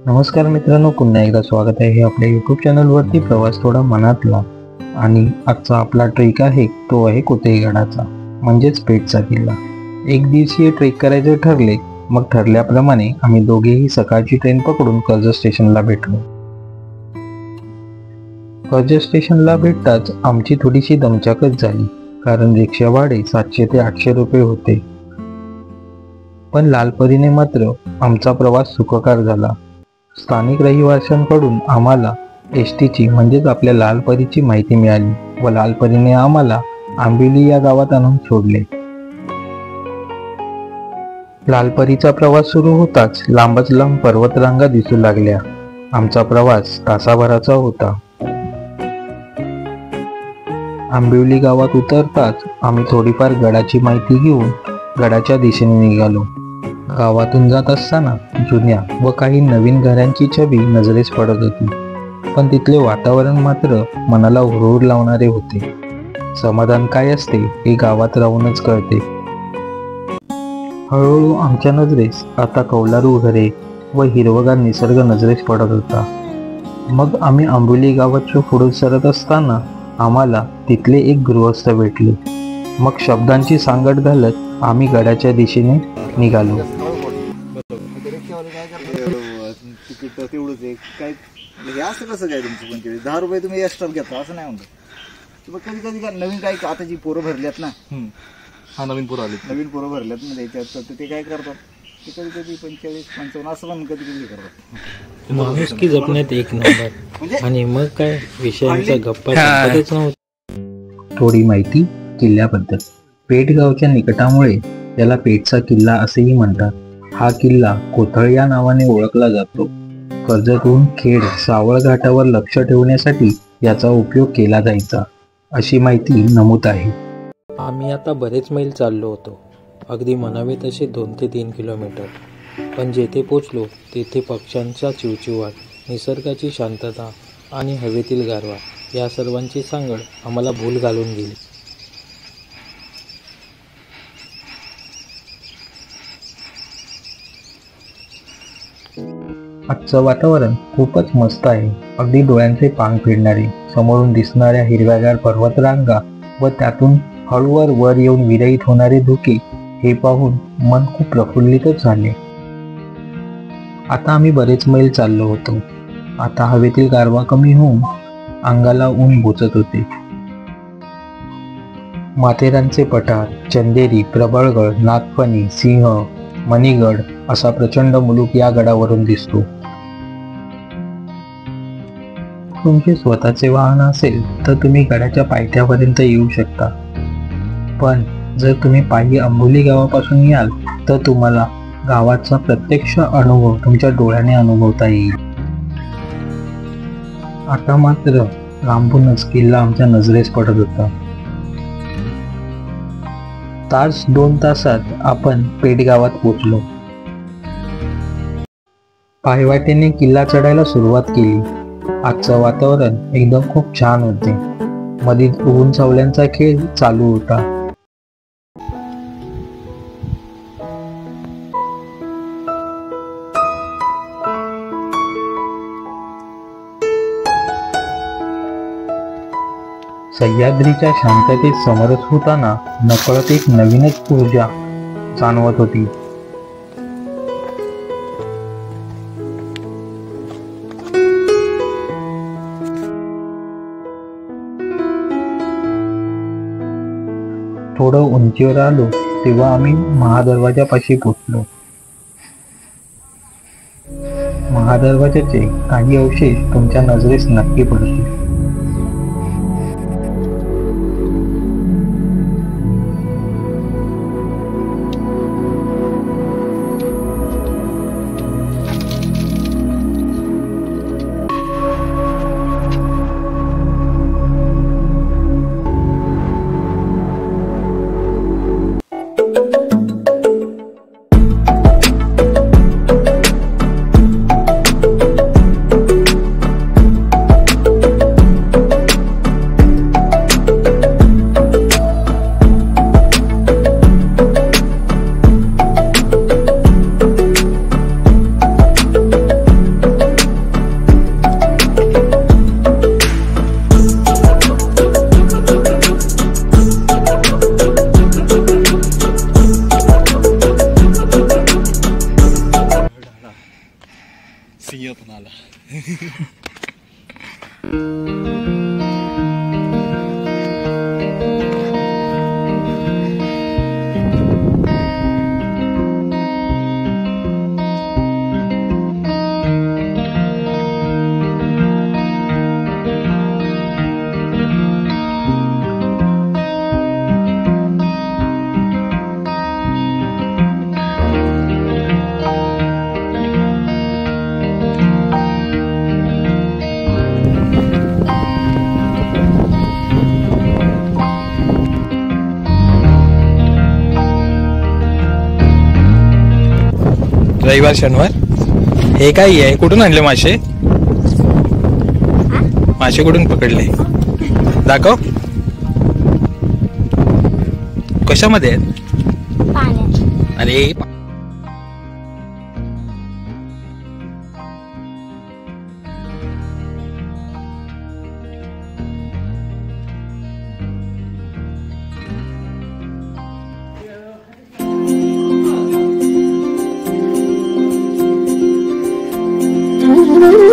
नमस्कार मित्रांनो, पुन्हा एकदा स्वागत आहे आपल्या यूट्यूब चॅनलवरती प्रवास थोडा मनातला. आणि आजचा आपला ट्रेक आहे तो आहे कोतेगडाचा म्हणजेच पेठचा किल्ला. एक दिवसीय ट्रेक करायचे ठरले. मग ठरल्याप्रमाणे आम्ही दोघेही सकाळची ट्रेन पकडून कर्जत स्टेशनला भेटलो. कर्जत स्टेशनला भेटताच आमची थोडीशी दमछाकच झाली, कारण रिक्षा भाडे 700 ते 800 रुपये होते. पण लालपरीने मात्र आमचा प्रवास सुखकर झाला. स्थानिक रहिवाशांकडून आम्हाला एसटीची म्हणजेच आपल्या लालपरीची माहिती मिळाली व लालपरीने आम्हाला आंबिवली या गावात आणून सोडले. लालपरीचा प्रवास सुरू होताच लांबच लांब पर्वतरांगा दिसू लागल्या. आमचा प्रवास तासाभराचा होता. आंबिवली गावात उतरताच आम्ही थोडीफार गडाची माहिती घेऊन गडाच्या दिशेने निघालो. गावातून जात असताना जुन्या व काही नवीन घरांची छबी नजरेस पडत होती, पण तिथले वातावरण मात्र मनाला हुरहुर लावणारे होते. समाधान काय असते हे गावात राहूनच कळते. हळूहळू आमच्या नजरेस आता कौलारू घरे व हिरवगार निसर्ग नजरेस पडत होता. मग आम्ही आंबिवली गावाच्या पुढे सरत असताना आम्हाला तिथले एक गृहस्थ भेटले. मग शब्दांची सांगड घालत आम्ही गडाच्या दिशेने निघालो. तेवढंच आहे काय हे असं कसं काय तुमचं 25 10 रुपये तुम्ही एक्स्ट्रा घेता असं नाही म्हणतो. तुम्ही कधी कधी काय नवीन काय आता जी पोरं भरल्यात ना, हा नवीन पोरं भरल्यात ना त्याच्यात, तर ते काय करतात ते कधी कधी 45-55 असं पण कधी कधी करतात. माणूस की जपण्यात एक नंबर. आणि मग काय विषयांचा गप्पा संपतच नव्हता. थोडी माहिती किल्ल्याबद्दल. पेठ गावच्या निकटामुळे त्याला पेठचा किल्ला असेही म्हणतात. हा किल्ला कोथळ या नावाने ओळखला जातो. कर्जतहून खेड सावळ घाटावर लक्ष ठेवण्यासाठी याचा उपयोग केला जायचा अशी माहिती नमूद आहे. आम्ही आता बरेच मैल चाललो होतो, अगदी म्हणावे तसे 2 ते 3 किलोमीटर. पण जेथे पोचलो तेथे पक्ष्यांचा चिवचिवाट, निसर्गाची शांतता आणि हवेतील गारवा या सर्वांची सांगड आम्हाला भूल घालून गेली. आजचं वातावरण खूपच मस्त आहे, अगदी डोळ्यांचे पांग फिरणारे. समोरून दिसणाऱ्या हिरव्यागार पर्वतरांगा व त्यातून हळूवार वर येऊन विरहित होणारे धुके हे पाहून मन खूप प्रफुल्लितच झाले. आता आम्ही बरेच मैल चाललो होतो. आता हवेतील गारवा कमी होऊन अंगाला ऊन बोचत होते. माथेरानचे पठार, चंदेरी, प्रबळगड, नागफणी, सिंह, मणिगड असा प्रचंड मुलूक या गडावरून दिसतो. तुमचे स्वतःचे वाहन असेल तर तुम्ही गडाच्या पायथ्यापर्यंत येऊ शकता. पण जर तुम्ही पायी आंबिवली गावापासून याल तर तुम्हाला गावाचा प्रत्यक्ष अनुभव तुमच्या डोळ्याने अनुभवता येईल. आता मात्र लांबूनच किल्ला आमच्या नजरेस पडत होता. 2 तासात आपण पेठ गावात पोचलो. पायवाटेने किल्ला चढायला सुरुवात केली. आजचं वातावरण एकदम खूप छान होते. मधीच ऊन सावल्यांचा खेळ चालू होता. सह्याद्रीच्या शांततेत समरस होताना नकळत एक नवीनच ऊर्जा जाणवत होती. थोडं उंचीवर आलो तेव्हा आम्ही महादरवाजापाशी पोचलो. महादरवाजाचे काही अवशेष तुमच्या नजरेस नक्की पडतील. ये पण आला. रविवार शनिवार हे काय आहे? कुठून आणले मासे? मासे कुठून पकडले? दाखव. कशामध्ये आहेत? अरे Mm-hmm.